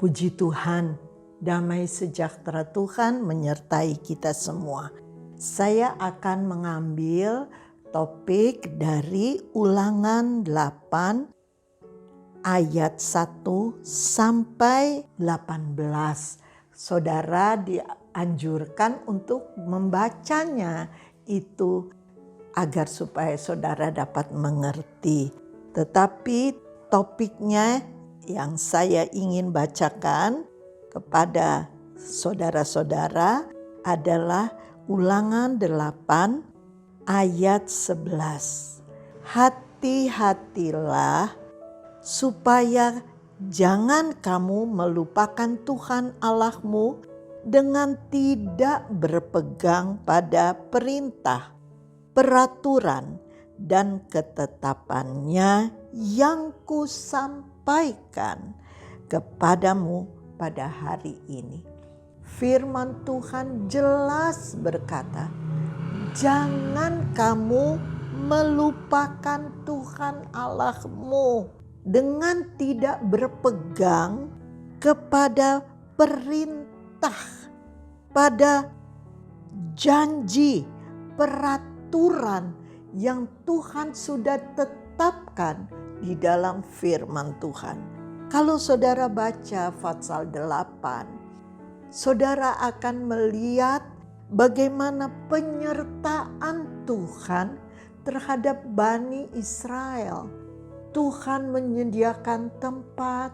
Puji Tuhan, damai sejahtera Tuhan menyertai kita semua. Saya akan mengambil topik dari Ulangan 8 ayat 1 sampai 18. Saudara dianjurkan untuk membacanya itu agar supaya saudara dapat mengerti. Tetapi topiknya yang saya ingin bacakan kepada saudara-saudara adalah Ulangan 8 ayat 11. Hati-hatilah supaya jangan kamu melupakan Tuhan Allahmu dengan tidak berpegang pada perintah, peraturan, dan ketetapannya yang kusampaikan kepadamu pada hari ini. Firman Tuhan jelas berkata, jangan kamu melupakan Tuhan Allahmu dengan tidak berpegang kepada perintah, pada janji, peraturan yang Tuhan sudah tetapkan di dalam firman Tuhan. Kalau saudara baca pasal 8, saudara akan melihat bagaimana penyertaan Tuhan terhadap Bani Israel. Tuhan menyediakan tempat,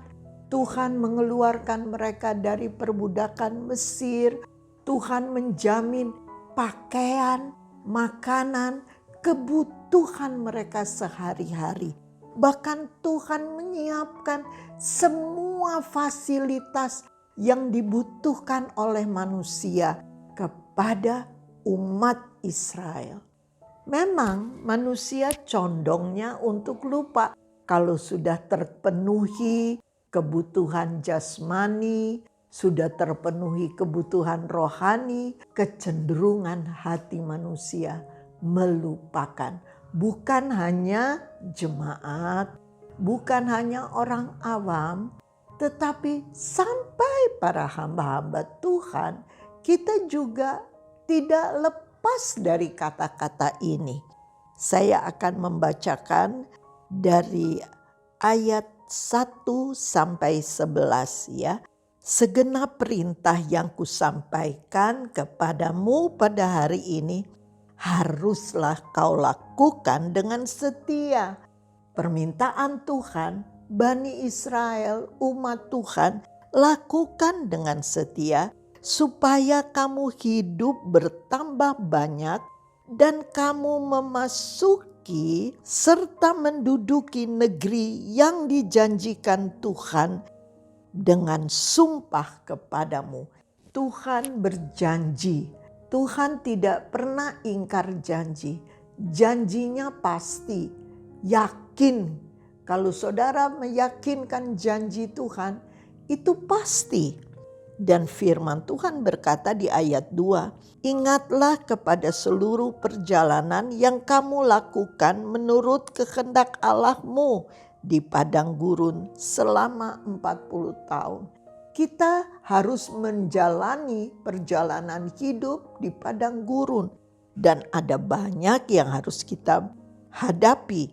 Tuhan mengeluarkan mereka dari perbudakan Mesir, Tuhan menjamin pakaian, makanan, kebutuhan mereka sehari-hari. Bahkan Tuhan menyiapkan semua fasilitas yang dibutuhkan oleh manusia kepada umat Israel. Memang manusia condongnya untuk lupa kalau sudah terpenuhi kebutuhan jasmani, sudah terpenuhi kebutuhan rohani, kecenderungan hati manusia melupakan. Bukan hanya jemaat, bukan hanya orang awam, tetapi sampai para hamba-hamba Tuhan, kita juga tidak lepas dari kata-kata ini. Saya akan membacakan dari ayat 1 sampai 11 ya. Segenap perintah yang kusampaikan kepadamu pada hari ini haruslah kau lakukan dengan setia. Permintaan Tuhan, Bani Israel, umat Tuhan, lakukan dengan setia supaya kamu hidup bertambah banyak dan kamu memasuki serta menduduki negeri yang dijanjikan Tuhan dengan sumpah kepadamu. Tuhan berjanji. Tuhan tidak pernah ingkar janji. Janjinya pasti, yakin. Kalau saudara meyakinkan janji Tuhan, itu pasti. Dan firman Tuhan berkata di ayat 2, ingatlah kepada seluruh perjalanan yang kamu lakukan menurut kehendak Allahmu di padang gurun selama 40 tahun. Kita harus menjalani perjalanan hidup di padang gurun. Dan ada banyak yang harus kita hadapi.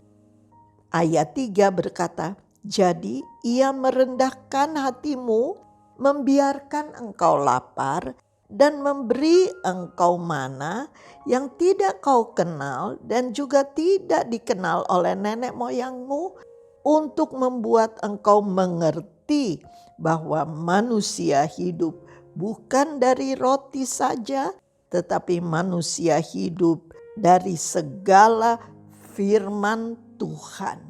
Ayat 3 berkata, jadi ia merendahkan hatimu, membiarkan engkau lapar, dan memberi engkau mana yang tidak kau kenal dan juga tidak dikenal oleh nenek moyangmu, untuk membuat engkau mengerti bahwa manusia hidup bukan dari roti saja, tetapi manusia hidup dari segala firman Tuhan.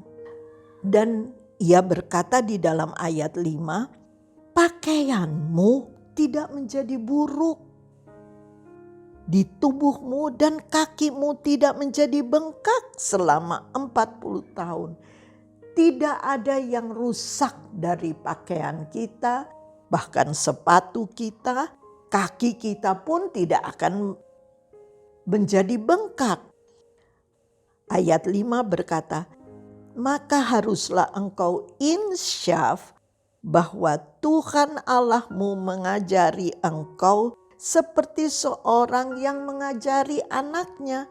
Dan ia berkata di dalam ayat 5, pakaianmu tidak menjadi buruk di tubuhmu dan kakimu tidak menjadi bengkak selama 40 tahun. Tidak ada yang rusak dari pakaian kita, bahkan sepatu kita, kaki kita pun tidak akan menjadi bengkak. Ayat 5 berkata, maka haruslah engkau insyaf bahwa Tuhan Allahmu mengajari engkau seperti seorang yang mengajari anaknya.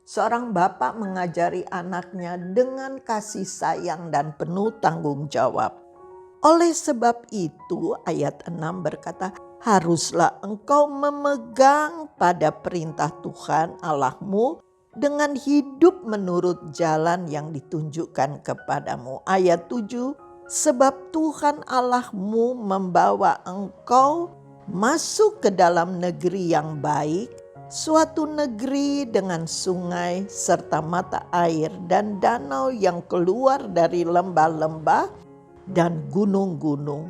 Seorang bapak mengajari anaknya dengan kasih sayang dan penuh tanggung jawab. Oleh sebab itu ayat 6 berkata, haruslah engkau memegang pada perintah Tuhan Allahmu dengan hidup menurut jalan yang ditunjukkan kepadamu. Ayat 7, sebab Tuhan Allahmu membawa engkau masuk ke dalam negeri yang baik, suatu negeri dengan sungai serta mata air dan danau yang keluar dari lembah-lembah dan gunung-gunung,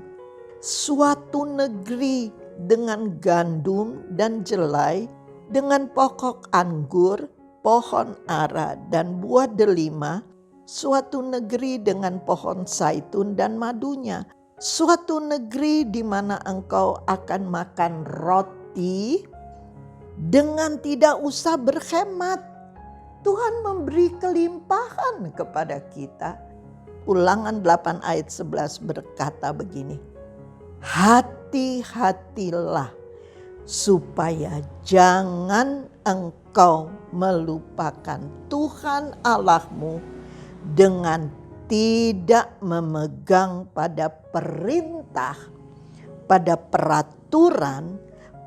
suatu negeri dengan gandum dan jelai, dengan pokok anggur, pohon ara dan buah delima, suatu negeri dengan pohon zaitun dan madunya, suatu negeri di mana engkau akan makan roti dengan tidak usah berhemat. Tuhan memberi kelimpahan kepada kita. Ulangan 8 ayat 11 berkata begini, hati-hatilah supaya jangan engkau melupakan Tuhan Allahmu dengan tidak memegang pada perintah, pada peraturan,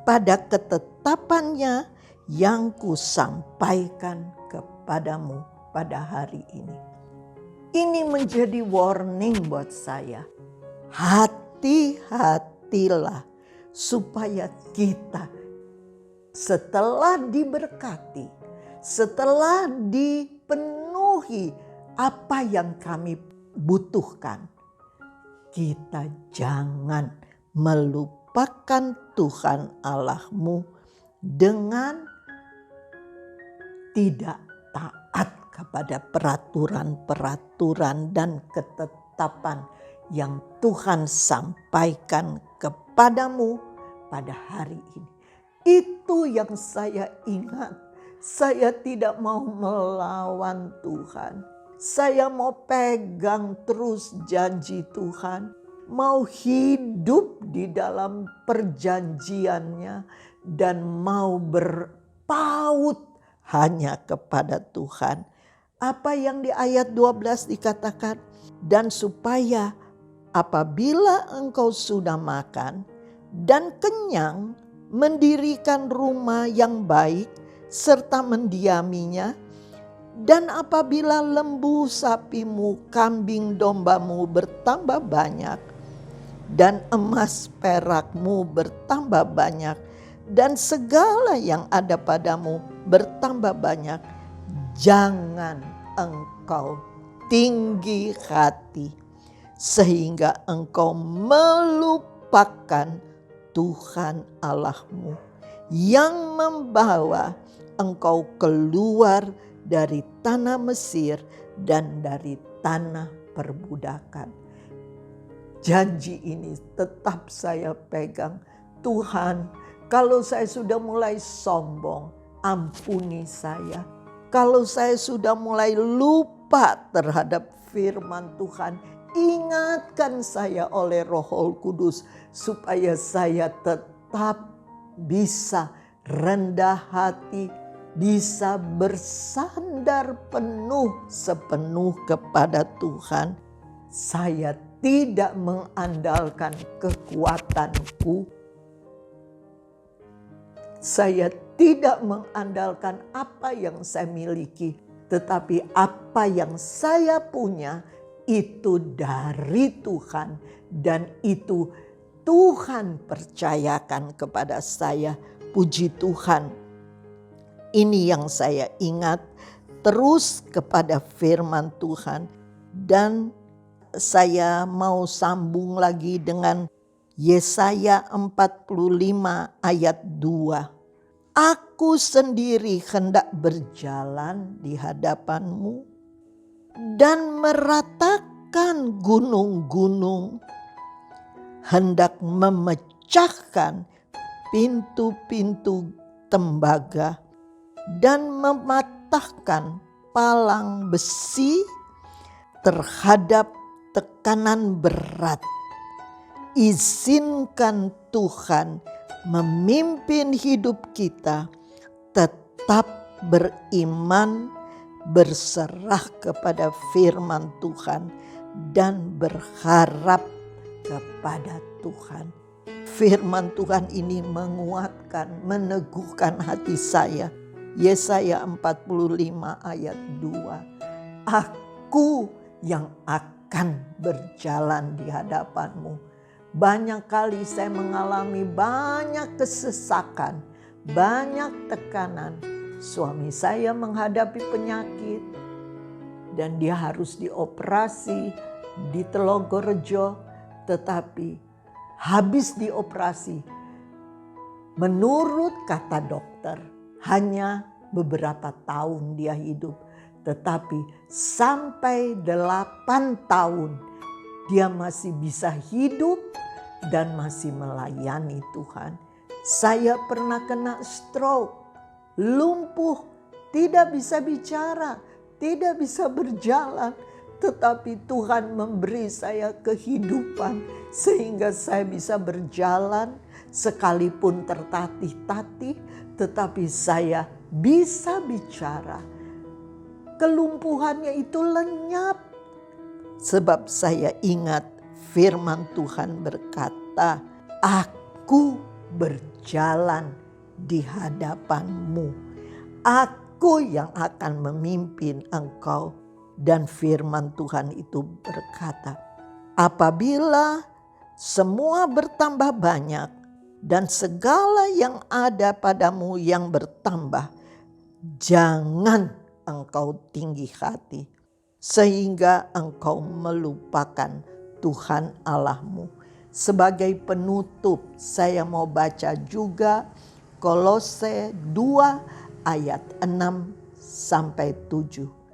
pada ketetapannya yang kusampaikan kepadamu pada hari ini. Ini menjadi warning buat saya. Hati-hatilah supaya kita setelah diberkati, setelah dipenuhi apa yang kami butuhkan, kita jangan melupakan Tuhan Allahmu dengan tidak taat kepada peraturan-peraturan dan ketetapan yang Tuhan sampaikan kepadamu pada hari ini. Itu yang saya ingat. Saya tidak mau melawan Tuhan. Saya mau pegang terus janji Tuhan. Mau hidup di dalam perjanjiannya dan mau berpaut hanya kepada Tuhan. Apa yang di ayat 12 dikatakan, dan supaya apabila engkau sudah makan dan kenyang, mendirikan rumah yang baik serta mendiaminya, dan apabila lembu sapimu, kambing dombamu bertambah banyak, dan emas perakmu bertambah banyak, dan segala yang ada padamu bertambah banyak, jangan engkau tinggi hati sehingga engkau melupakan Tuhan Allahmu yang membawa engkau keluar dari tanah Mesir dan dari tanah perbudakan. Janji ini tetap saya pegang. Tuhan, kalau saya sudah mulai sombong, ampuni saya. Kalau saya sudah mulai lupa terhadap firman Tuhan, ingatkan saya oleh Roh Kudus supaya saya tetap bisa rendah hati, bisa bersandar sepenuh kepada Tuhan. Saya tidak mengandalkan kekuatanku. Saya tidak mengandalkan apa yang saya miliki, tetapi apa yang saya punya itu dari Tuhan, dan itu Tuhan percayakan kepada saya. Puji Tuhan. Ini yang saya ingat terus kepada firman Tuhan, dan saya mau sambung lagi dengan Yesaya 45 ayat 2. Aku sendiri hendak berjalan di hadapanmu dan meratakan gunung-gunung, hendak memecahkan pintu-pintu tembaga dan mematahkan palang besi terhadap tekanan berat, izinkan Tuhan memimpin hidup kita, tetap beriman, berserah kepada firman Tuhan, dan berharap kepada Tuhan. Firman Tuhan ini menguatkan, meneguhkan hati saya. Yesaya 45 ayat 2. Aku yang akan berjalan di hadapanmu. Banyak kali saya mengalami banyak kesesakan, banyak tekanan. Suami saya menghadapi penyakit dan dia harus dioperasi di Telogorejo, tetapi habis dioperasi, menurut kata dokter, hanya beberapa tahun dia hidup. Tetapi sampai 8 tahun dia masih bisa hidup dan masih melayani Tuhan. Saya pernah kena stroke, lumpuh, tidak bisa bicara, tidak bisa berjalan. Tetapi Tuhan memberi saya kehidupan sehingga saya bisa berjalan sekalipun tertatih-tatih, tetapi saya bisa bicara. Kelumpuhannya itu lenyap sebab saya ingat firman Tuhan berkata, "Aku berjalan di hadapanmu. Aku yang akan memimpin engkau." Dan firman Tuhan itu berkata, apabila semua bertambah banyak dan segala yang ada padamu yang bertambah, jangan engkau tinggi hati sehingga engkau melupakan Tuhan Allahmu. Sebagai penutup saya mau baca juga Kolose 2 ayat 6 sampai 7.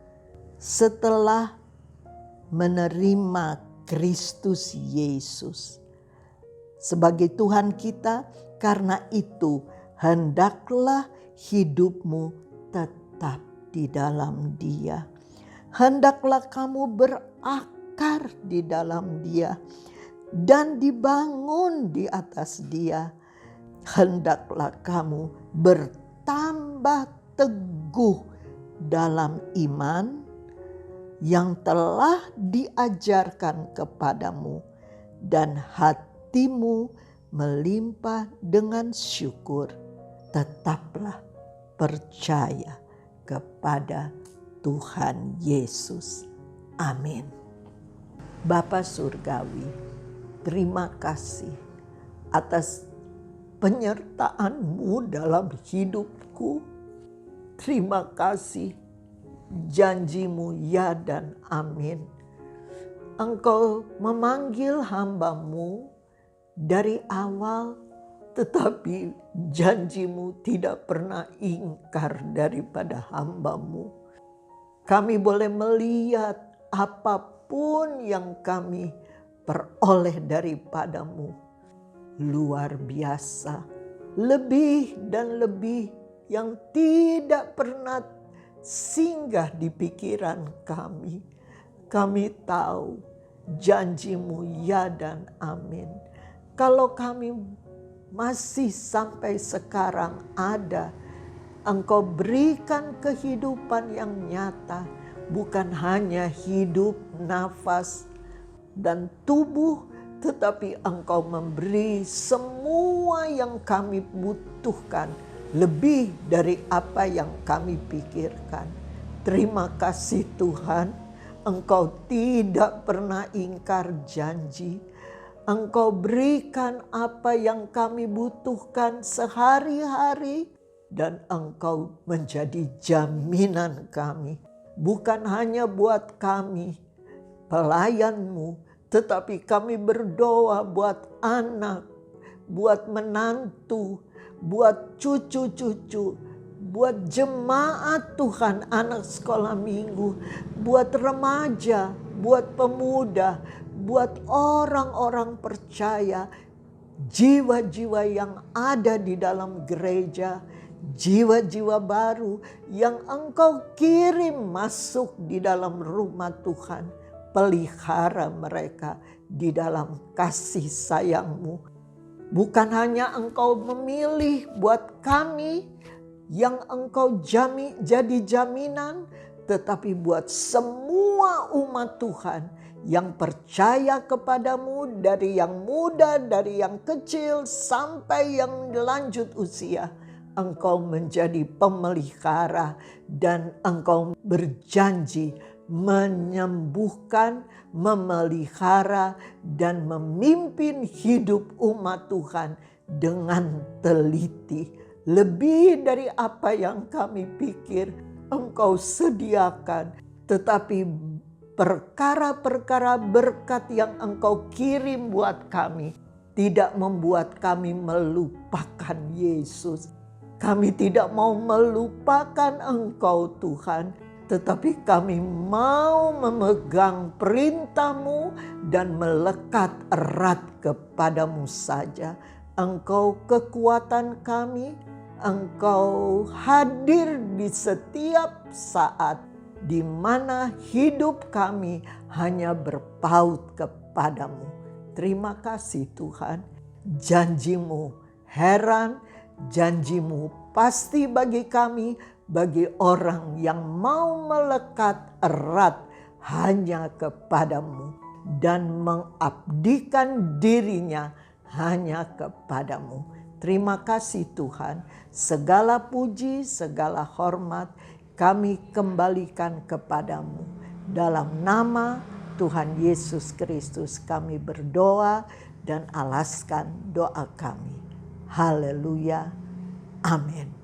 Setelah menerima Kristus Yesus sebagai Tuhan kita, karena itu hendaklah hidupmu tetap di dalam Dia. Hendaklah kamu berakar di dalam Dia dan dibangun di atas Dia. Hendaklah kamu bertambah teguh dalam iman yang telah diajarkan kepadamu, dan hatimu melimpah dengan syukur. Tetaplah percaya kepada Tuhan Yesus. Amin. Bapa Surgawi, terima kasih atas penyertaan-Mu dalam hidupku. Terima kasih, janji-Mu ya dan amin. Engkau memanggil hamba-Mu dari awal, tetapi janji-Mu tidak pernah ingkar daripada hamba-Mu. Kami boleh melihat apapun yang kami peroleh daripada-Mu. Luar biasa, lebih dan lebih yang tidak pernah singgah di pikiran kami. Kami tahu janji-Mu ya dan amin. Kalau kami masih sampai sekarang ada, Engkau berikan kehidupan yang nyata, bukan hanya hidup, nafas, dan tubuh, tetapi Engkau memberi semua yang kami butuhkan, lebih dari apa yang kami pikirkan. Terima kasih Tuhan, Engkau tidak pernah ingkar janji. Engkau berikan apa yang kami butuhkan sehari-hari, dan Engkau menjadi jaminan kami. Bukan hanya buat kami, pelayan-Mu, tetapi kami berdoa buat anak, buat menantu, buat cucu-cucu, buat jemaat Tuhan, anak sekolah minggu, buat remaja, buat pemuda, buat orang-orang percaya, jiwa-jiwa yang ada di dalam gereja, jiwa-jiwa baru yang Engkau kirim masuk di dalam rumah Tuhan. pelihara mereka di dalam kasih sayang-Mu. Bukan hanya Engkau memilih buat kami yang Engkau jadi jaminan, tetapi buat semua umat Tuhan yang percaya kepadamu, dari yang muda, dari yang kecil sampai yang lanjut usia. Engkau menjadi pemelihara dan Engkau berjanji menyembuhkan, memelihara, dan memimpin hidup umat Tuhan dengan teliti. Lebih dari apa yang kami pikir Engkau sediakan, tetapi perkara-perkara berkat yang Engkau kirim buat kami tidak membuat kami melupakan Yesus. Kami tidak mau melupakan Engkau Tuhan, tetapi kami mau memegang perintah-Mu dan melekat erat kepadamu saja. Engkau kekuatan kami, Engkau hadir di setiap saat di mana hidup kami hanya berpaut kepadamu. Terima kasih Tuhan, janji-Mu heran, janji-Mu pasti bagi kami, bagi orang yang mau melekat erat hanya kepadamu dan mengabdikan dirinya hanya kepadamu. Terima kasih Tuhan, segala puji, segala hormat kami kembalikan kepadamu. Dalam nama Tuhan Yesus Kristus kami berdoa dan alaskan doa kami. Haleluya. Amin.